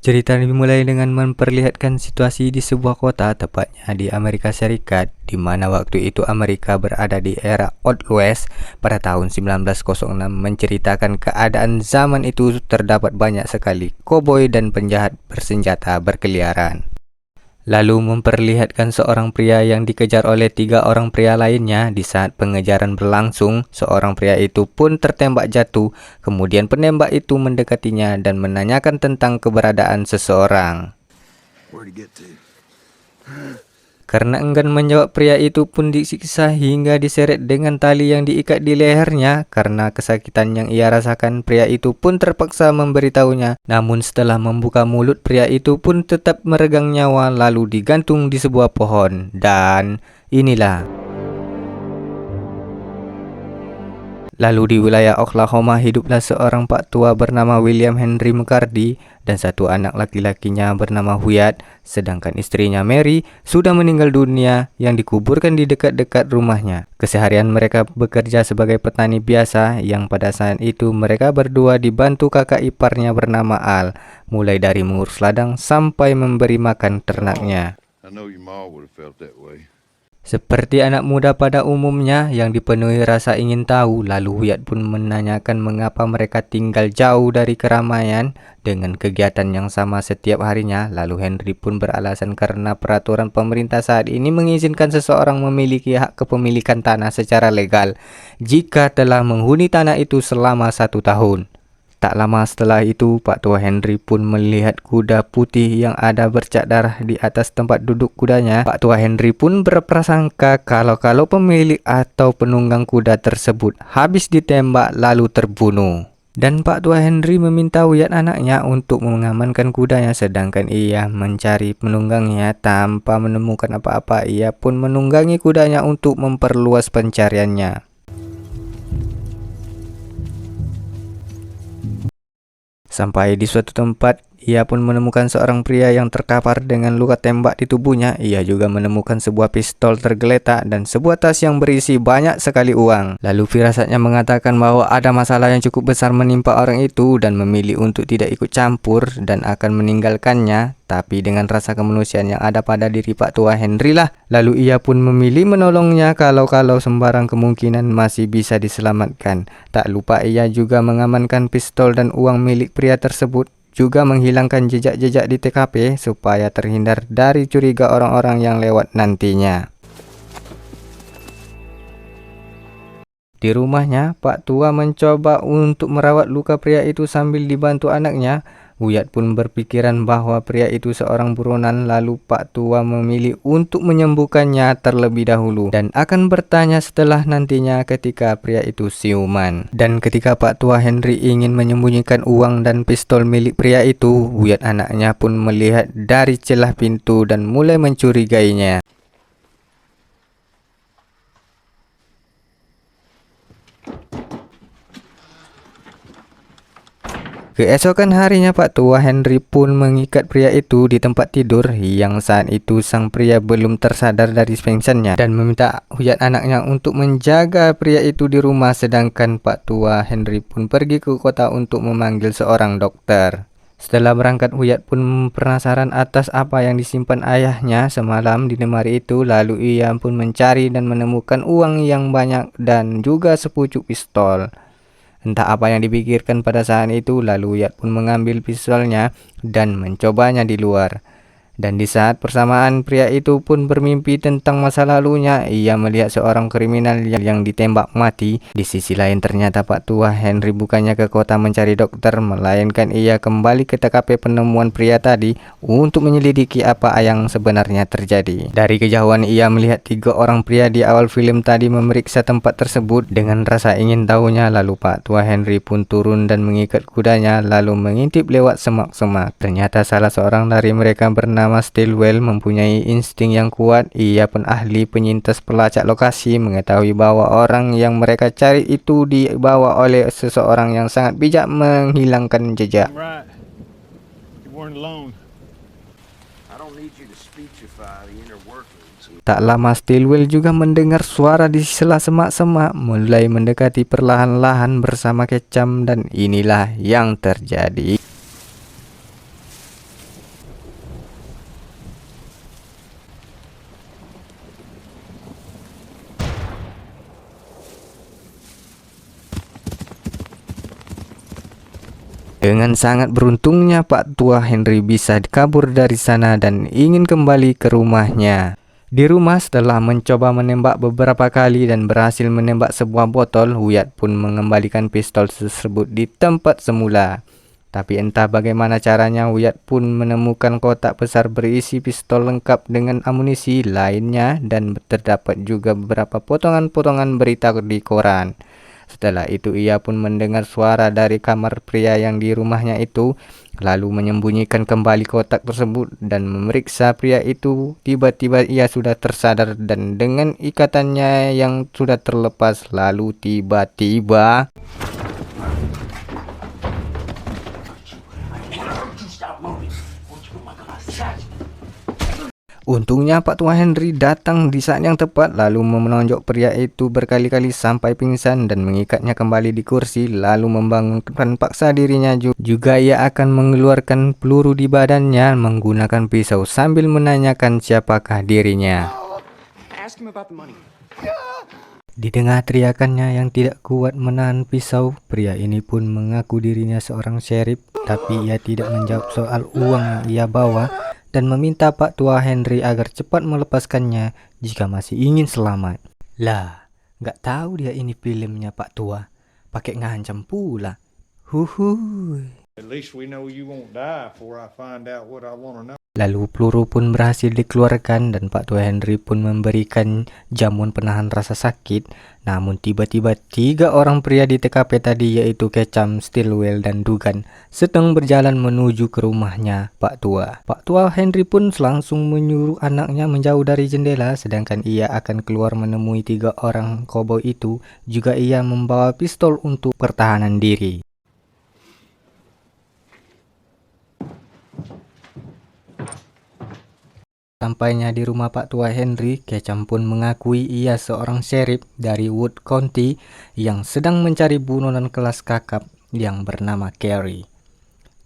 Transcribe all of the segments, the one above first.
Cerita dimulai dengan memperlihatkan situasi di sebuah kota, tepatnya di Amerika Serikat, di mana waktu itu Amerika berada di era Old West pada tahun 1906, menceritakan keadaan zaman itu terdapat banyak sekali koboi dan penjahat bersenjata berkeliaran. Lalu memperlihatkan seorang pria yang dikejar oleh 3 orang pria lainnya. Di saat pengejaran berlangsung, seorang pria itu pun tertembak jatuh. Kemudian penembak itu mendekatinya dan menanyakan tentang keberadaan seseorang. Karena enggan menjawab, pria itu pun disiksa hingga diseret dengan tali yang diikat di lehernya. Karena kesakitan yang ia rasakan, pria itu pun terpaksa memberitahunya. Namun setelah membuka mulut, pria itu pun tetap meregang nyawa lalu digantung di sebuah pohon. Dan inilah. Lalu di wilayah Oklahoma hiduplah seorang pak tua bernama William Henry McCarty dan satu anak laki-lakinya bernama Wyatt, sedangkan istrinya Mary sudah meninggal dunia yang dikuburkan di dekat-dekat rumahnya. Keseharian mereka bekerja sebagai petani biasa yang pada saat itu mereka berdua dibantu kakak iparnya bernama Al, mulai dari mengurus ladang sampai memberi makan ternaknya. Seperti anak muda pada umumnya yang dipenuhi rasa ingin tahu, lalu Wyatt pun menanyakan mengapa mereka tinggal jauh dari keramaian dengan kegiatan yang sama setiap harinya. Lalu Henry pun beralasan karena peraturan pemerintah saat ini mengizinkan seseorang memiliki hak kepemilikan tanah secara legal jika telah menghuni tanah itu selama 1 tahun. Tak lama setelah itu, Pak Tua Henry pun melihat kuda putih yang ada bercak darah di atas tempat duduk kudanya. Pak Tua Henry pun berprasangka kalau pemilik atau penunggang kuda tersebut habis ditembak lalu terbunuh. Dan Pak Tua Henry meminta Wyatt anaknya untuk mengamankan kudanya, sedangkan ia mencari penunggangnya tanpa menemukan apa-apa. Ia pun menunggangi kudanya untuk memperluas pencariannya. Sampai di suatu tempat, ia pun menemukan seorang pria yang terkapar dengan luka tembak di tubuhnya. Ia juga menemukan sebuah pistol tergeletak dan sebuah tas yang berisi banyak sekali uang. Lalu firasatnya mengatakan bahwa ada masalah yang cukup besar menimpa orang itu dan memilih untuk tidak ikut campur dan akan meninggalkannya. Tapi dengan rasa kemanusiaan yang ada pada diri Pak Tua Henry lah, lalu ia pun memilih menolongnya kalau sembarang kemungkinan masih bisa diselamatkan. Tak lupa ia juga mengamankan pistol dan uang milik pria tersebut, juga menghilangkan jejak-jejak di TKP supaya terhindar dari curiga orang-orang yang lewat nantinya. Di rumahnya, Pak Tua mencoba untuk merawat luka pria itu sambil dibantu anaknya. Wyatt pun berpikiran bahwa pria itu seorang buronan, lalu Pak Tua memilih untuk menyembuhkannya terlebih dahulu dan akan bertanya setelah nantinya ketika pria itu siuman. Dan ketika Pak Tua Henry ingin menyembunyikan uang dan pistol milik pria itu, Wyatt anaknya pun melihat dari celah pintu dan mulai mencurigainya. Keesokan harinya Pak Tua Henry pun mengikat pria itu di tempat tidur yang saat itu sang pria belum tersadar dari pingsannya dan meminta Wyatt anaknya untuk menjaga pria itu di rumah, sedangkan Pak Tua Henry pun pergi ke kota untuk memanggil seorang dokter. Setelah berangkat, Wyatt pun penasaran atas apa yang disimpan ayahnya semalam di lemari itu. Lalu ia pun mencari dan menemukan uang yang banyak dan juga sepucuk pistol. Entah apa yang dipikirkan pada saat itu, lalu Wyatt pun mengambil pistolnya dan mencobanya di luar. Dan di saat bersamaan pria itu pun bermimpi tentang masa lalunya. Ia melihat seorang kriminal yang ditembak mati. Di sisi lain ternyata Pak Tua Henry bukannya ke kota mencari dokter, melainkan ia kembali ke TKP penemuan pria tadi untuk menyelidiki apa yang sebenarnya terjadi. Dari kejauhan ia melihat 3 orang pria di awal film tadi memeriksa tempat tersebut dengan rasa ingin tahunya. Lalu Pak Tua Henry pun turun dan mengikat kudanya lalu mengintip lewat semak-semak. Ternyata salah seorang dari mereka bernama Stilwell mempunyai insting yang kuat. Ia pun ahli penyintas pelacak lokasi, mengetahui bahwa orang yang mereka cari itu dibawa oleh seseorang yang sangat bijak menghilangkan jejak. Tak lama Stilwell juga mendengar suara di sela semak-semak mulai mendekati perlahan-lahan bersama kecam, dan inilah yang terjadi. Dengan sangat beruntungnya Pak Tua Henry bisa kabur dari sana dan ingin kembali ke rumahnya. Di rumah setelah mencoba menembak beberapa kali dan berhasil menembak sebuah botol, Wyatt pun mengembalikan pistol tersebut di tempat semula. Tapi entah bagaimana caranya, Wyatt pun menemukan kotak besar berisi pistol lengkap dengan amunisi lainnya dan terdapat juga beberapa potongan-potongan berita di koran. Setelah itu ia pun mendengar suara dari kamar pria yang di rumahnya itu, lalu menyembunyikan kembali kotak tersebut dan memeriksa pria itu. Tiba-tiba ia sudah tersadar dan dengan ikatannya yang sudah terlepas, lalu tiba-tiba untungnya Pak Tua Henry datang di saat yang tepat, lalu menonjok pria itu berkali-kali sampai pingsan dan mengikatnya kembali di kursi, lalu membangunkan paksa dirinya. Juga ia akan mengeluarkan peluru di badannya menggunakan pisau sambil menanyakan siapakah dirinya. Di tengah teriakannya yang tidak kuat menahan pisau, pria ini pun mengaku dirinya seorang sheriff, tapi ia tidak menjawab soal uang yang ia bawa dan meminta Pak Tua Henry agar cepat melepaskannya jika masih ingin selamat. Lah, nggak tahu dia ini filmnya Pak Tua, pakai ngancam pula. Huhuy. Lalu peluru pun berhasil dikeluarkan dan Pak Tua Henry pun memberikan jamuan penahan rasa sakit. Namun tiba-tiba 3 orang pria di TKP tadi, yaitu Ketchum, Stillwell, dan Dugan, sedang berjalan menuju ke rumahnya Pak Tua. Pak Tua Henry pun langsung menyuruh anaknya menjauh dari jendela, sedangkan ia akan keluar menemui 3 orang koboi itu. Juga ia membawa pistol untuk pertahanan diri. Sampainya di rumah Pak Tua Henry, Ketchum pun mengakui ia seorang sheriff dari Wood County yang sedang mencari buronan kelas kakap yang bernama Carey.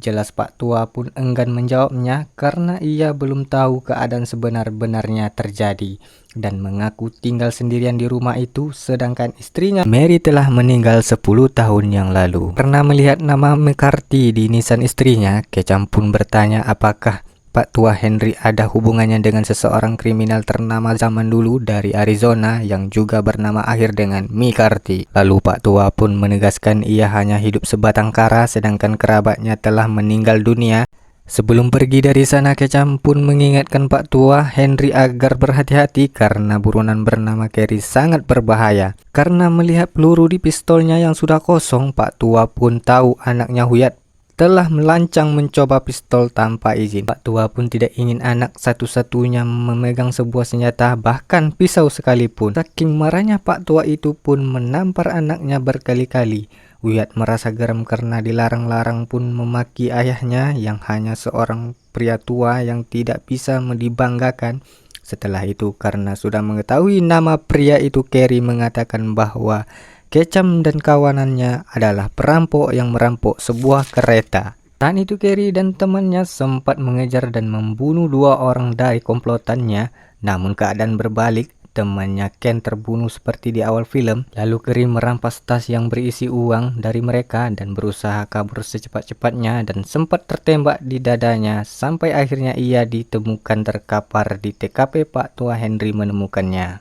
Jelas Pak Tua pun enggan menjawabnya karena ia belum tahu keadaan sebenar-benarnya terjadi dan mengaku tinggal sendirian di rumah itu, sedangkan istrinya Mary telah meninggal 10 tahun yang lalu. Karena melihat nama McCarthy di nisan istrinya, Ketchum pun bertanya apakah Pak Tua Henry ada hubungannya dengan seseorang kriminal ternama zaman dulu dari Arizona yang juga bernama akhir dengan McCarthy. Lalu Pak Tua pun menegaskan ia hanya hidup sebatang kara sedangkan kerabatnya telah meninggal dunia. Sebelum pergi dari sana, Ketchum pun mengingatkan Pak Tua Henry agar berhati-hati karena buronan bernama Carey sangat berbahaya. Karena melihat peluru di pistolnya yang sudah kosong, Pak Tua pun tahu anaknya Wyatt telah melancang mencoba pistol tanpa izin. Pak Tua pun tidak ingin anak satu-satunya memegang sebuah senjata, bahkan pisau sekalipun. Saking marahnya Pak Tua itu pun menampar anaknya berkali-kali. Wyatt merasa geram karena dilarang-larang pun memaki ayahnya yang hanya seorang pria tua yang tidak bisa dibanggakan. Setelah itu, karena sudah mengetahui nama pria itu, Carey mengatakan bahwa Ketchum dan kawanannya adalah perampok yang merampok sebuah kereta. Saat itu Carey dan temannya sempat mengejar dan membunuh 2 orang dari komplotannya. Namun keadaan berbalik, temannya Ken terbunuh seperti di awal film. Lalu Carey merampas tas yang berisi uang dari mereka dan berusaha kabur secepat-cepatnya dan sempat tertembak di dadanya sampai akhirnya ia ditemukan terkapar di TKP. Pak Tua Henry menemukannya.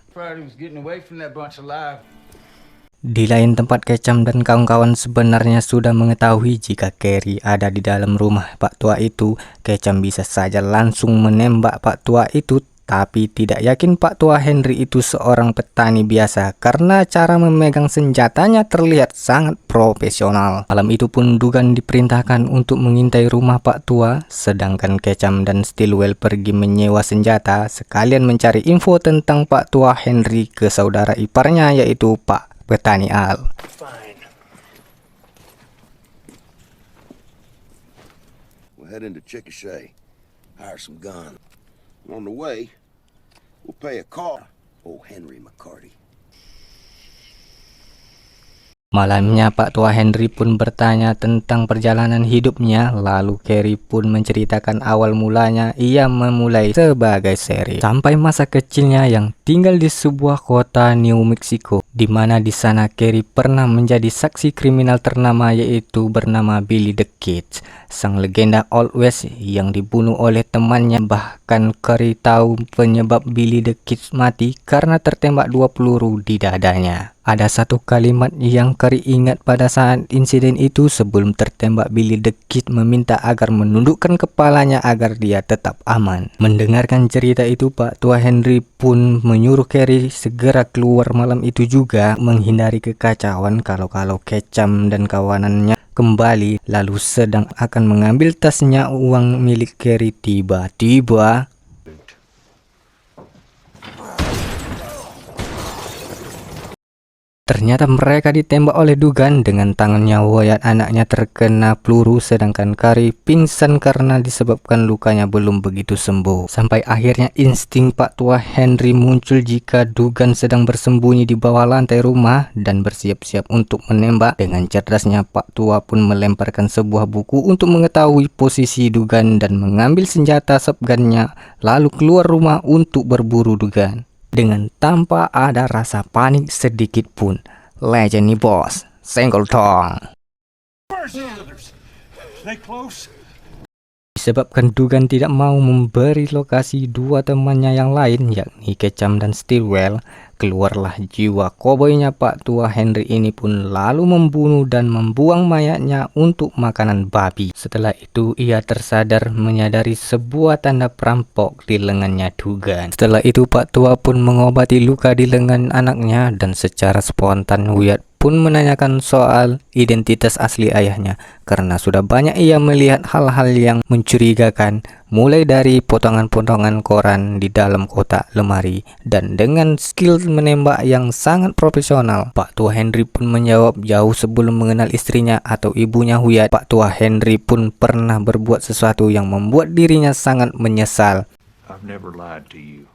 Di lain tempat, Ketchum dan kawan-kawan sebenarnya sudah mengetahui jika Carey ada di dalam rumah Pak Tua itu. Ketchum bisa saja langsung menembak Pak Tua itu, tapi tidak yakin Pak Tua Henry itu seorang petani biasa karena cara memegang senjatanya terlihat sangat profesional. Malam itu pun Dugan diperintahkan untuk mengintai rumah Pak Tua, sedangkan Ketchum dan Stillwell pergi menyewa senjata sekalian mencari info tentang Pak Tua Henry ke saudara iparnya, yaitu Pak Petani Al. We'll head into Chickasha, hire some guns. On the way, we'll pay a call. Old Henry McCarty. Malamnya Pak Tua Henry pun bertanya tentang perjalanan hidupnya, lalu Carrie pun menceritakan awal mulanya ia memulai sebagai seri sampai masa kecilnya yang tinggal di sebuah kota New Mexico, di mana di sana Carrie pernah menjadi saksi kriminal ternama yaitu bernama Billy the Kid, sang legenda Old West yang dibunuh oleh temannya. Bahkan Carrie tahu penyebab Billy the Kid mati karena tertembak 2 peluru di dadanya. Ada satu kalimat yang Carrie ingat pada saat insiden itu. Sebelum tertembak, Billy the Kid meminta agar menundukkan kepalanya agar dia tetap aman. Mendengarkan cerita itu, Pak Tua Henry pun menyuruh Carrie segera keluar malam itu juga, menghindari kekacauan kalau Ketchum dan kawanannya kembali. Lalu sedang akan mengambil tasnya uang milik Carrie, tiba-tiba ternyata mereka ditembak oleh Dugan. Dengan tangannya Wyatt anaknya terkena peluru, sedangkan Carrie pingsan karena disebabkan lukanya belum begitu sembuh. Sampai akhirnya insting Pak Tua Henry muncul jika Dugan sedang bersembunyi di bawah lantai rumah dan bersiap-siap untuk menembak. Dengan cerdasnya Pak Tua pun melemparkan sebuah buku untuk mengetahui posisi Dugan dan mengambil senjata shotgunnya lalu keluar rumah untuk berburu Dugan. Dengan tanpa ada rasa panik sedikit pun. Legend nih bos, senggol tong. Disebabkan Dugan tidak mau memberi lokasi dua temannya yang lain, yakni Ketchum dan Stillwell, keluarlah jiwa koboynya Pak Tua Henry ini pun lalu membunuh dan membuang mayatnya untuk makanan babi. Setelah itu ia tersadar menyadari sebuah tanda perampok di lengannya Dugan. Setelah itu Pak Tua pun mengobati luka di lengan anaknya dan secara spontan Wyatt pun menanyakan soal identitas asli ayahnya karena sudah banyak ia melihat hal-hal yang mencurigakan, mulai dari potongan-potongan koran di dalam kotak lemari dan dengan skill menembak yang sangat profesional. Pak Tua Henry pun menjawab jauh sebelum mengenal istrinya atau ibunya Wyatt, Pak Tua Henry pun pernah berbuat sesuatu yang membuat dirinya sangat menyesal. I've never lied to you.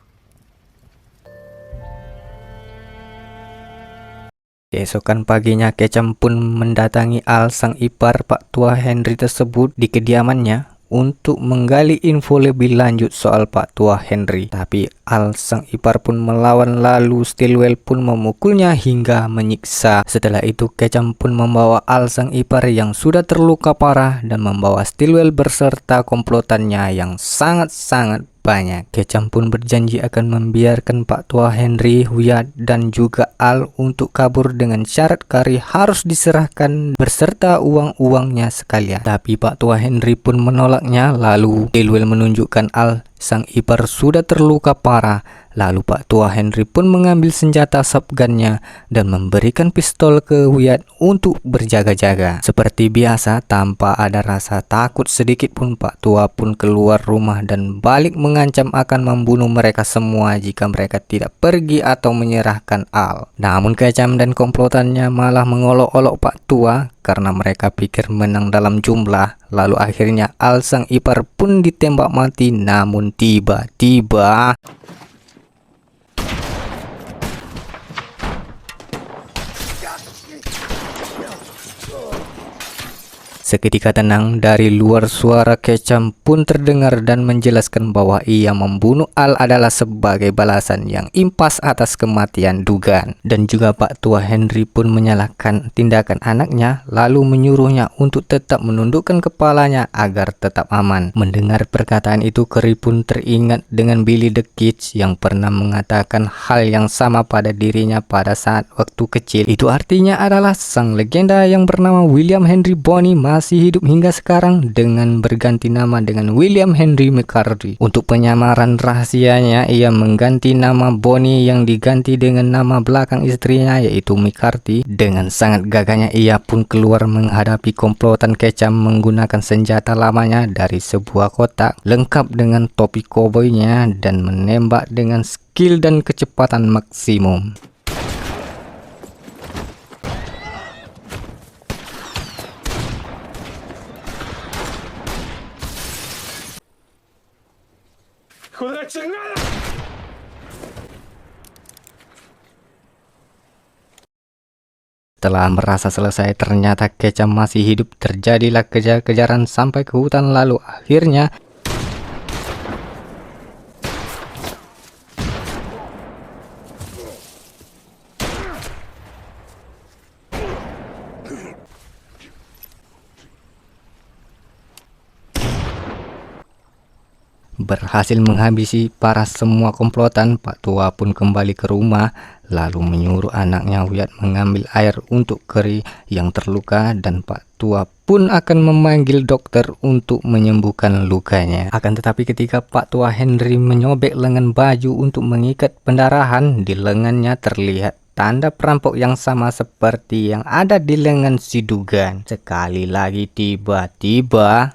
Keesokan paginya Ketchum pun mendatangi Al sang ipar Pak Tua Henry tersebut di kediamannya untuk menggali info lebih lanjut soal Pak Tua Henry. Tapi Al sang ipar pun melawan, lalu Stillwell pun memukulnya hingga menyiksa. Setelah itu Ketchum pun membawa Al sang ipar yang sudah terluka parah dan membawa Stillwell berserta komplotannya yang sangat-sangat banyak. Ketchum pun berjanji akan membiarkan Pak Tua Henry, Wyatt dan juga Al untuk kabur dengan syarat Carrie harus diserahkan berserta uang-uangnya sekalian. Tapi Pak Tua Henry pun menolaknya. Lalu Stillwell menunjukkan Al sang ipar sudah terluka parah. Lalu Pak Tua Henry pun mengambil senjata shotgunnya dan memberikan pistol ke Wyatt untuk berjaga-jaga. Seperti biasa, tanpa ada rasa takut sedikit pun, Pak Tua pun keluar rumah dan balik mengancam akan membunuh mereka semua jika mereka tidak pergi atau menyerahkan Al. Namun Ketchum dan komplotannya malah mengolok-olok Pak Tua karena mereka pikir menang dalam jumlah. Lalu akhirnya Al sang ipar pun ditembak mati. Namun tiba-tiba seketika tenang dari luar, suara Ketchum pun terdengar dan menjelaskan bahwa ia membunuh Al adalah sebagai balasan yang impas atas kematian Dugan. Dan juga Pak Tua Henry pun menyalahkan tindakan anaknya lalu menyuruhnya untuk tetap menundukkan kepalanya agar tetap aman. Mendengar perkataan itu, Carrie pun teringat dengan Billy the Kid yang pernah mengatakan hal yang sama pada dirinya pada saat waktu kecil. Itu artinya adalah sang legenda yang bernama William Henry Bonney masih hidup hingga sekarang dengan berganti nama dengan William Henry McCarthy. Untuk penyamaran rahasianya, ia mengganti nama Bonney yang diganti dengan nama belakang istrinya yaitu McCarthy. Dengan sangat gagahnya ia pun keluar menghadapi komplotan Ketchum menggunakan senjata lamanya dari sebuah kotak lengkap dengan topi koboynya dan menembak dengan skill dan kecepatan maksimum. Setelah merasa selesai, ternyata Kecam masih hidup. Terjadilah kejar-kejaran sampai ke hutan, lalu akhirnya berhasil menghabisi para semua komplotan. Pak Tua pun kembali ke rumah, lalu menyuruh anaknya Wiyat mengambil air untuk Keri yang terluka, dan Pak Tua pun akan memanggil dokter untuk menyembuhkan lukanya. Akan tetapi ketika Pak Tua Henry menyobek lengan baju untuk mengikat pendarahan, di lengannya terlihat tanda perampok yang sama seperti yang ada di lengan si Dugan. Sekali lagi tiba-tiba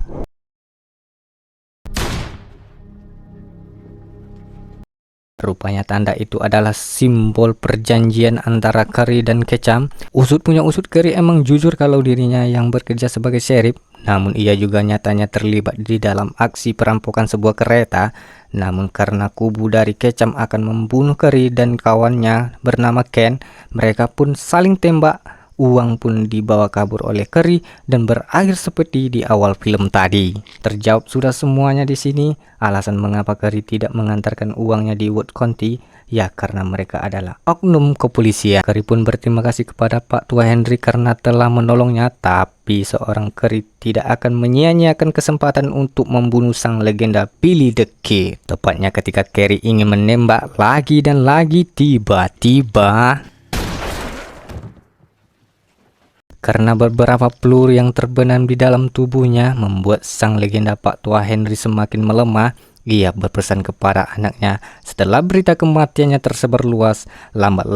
rupanya tanda itu adalah simbol perjanjian antara Keri dan Kecam. Usut punya usut, Keri emang jujur kalau dirinya yang bekerja sebagai sheriff, namun ia juga nyatanya terlibat di dalam aksi perampokan sebuah kereta. Namun karena kubu dari Kecam akan membunuh Keri dan kawannya bernama Ken, mereka pun saling tembak. Uang pun dibawa kabur oleh Keri dan berakhir seperti di awal film tadi. Terjawab sudah semuanya di sini. Alasan mengapa Keri tidak mengantarkan uangnya di Wood County, ya karena mereka adalah oknum kepolisian. Keri pun berterima kasih kepada Pak Tua Henry karena telah menolongnya, tapi seorang Keri tidak akan menyia-nyiakan kesempatan untuk membunuh sang legenda Billy the Kid. Tepatnya ketika Keri ingin menembak lagi dan lagi, tiba-tiba karena beberapa peluru yang terbenam di dalam tubuhnya membuat sang legenda Pak Tua Henry semakin melemah. Ia berpesan kepada anaknya, setelah berita kematiannya tersebar luas, lambat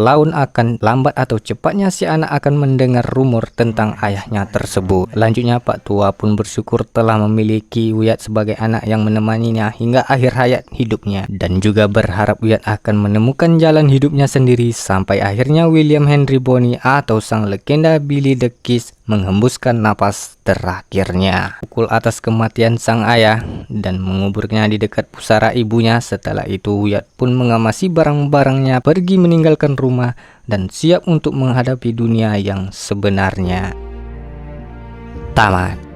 atau cepatnya si anak akan mendengar rumor tentang ayahnya tersebut. Lanjutnya, Pak Tua pun bersyukur telah memiliki Wiyat sebagai anak yang menemaninya hingga akhir hayat hidupnya, dan juga berharap Wiyat akan menemukan jalan hidupnya sendiri sampai akhirnya William Henry Bonney atau sang legenda Billy the Kid menghembuskan napas terakhirnya. Pukul atas kematian sang ayah dan menguburnya di dekat pusara ibunya. Setelah itu Wiyat pun mengamasi barang-barangnya, pergi meninggalkan rumah dan siap untuk menghadapi dunia yang sebenarnya. Tamat.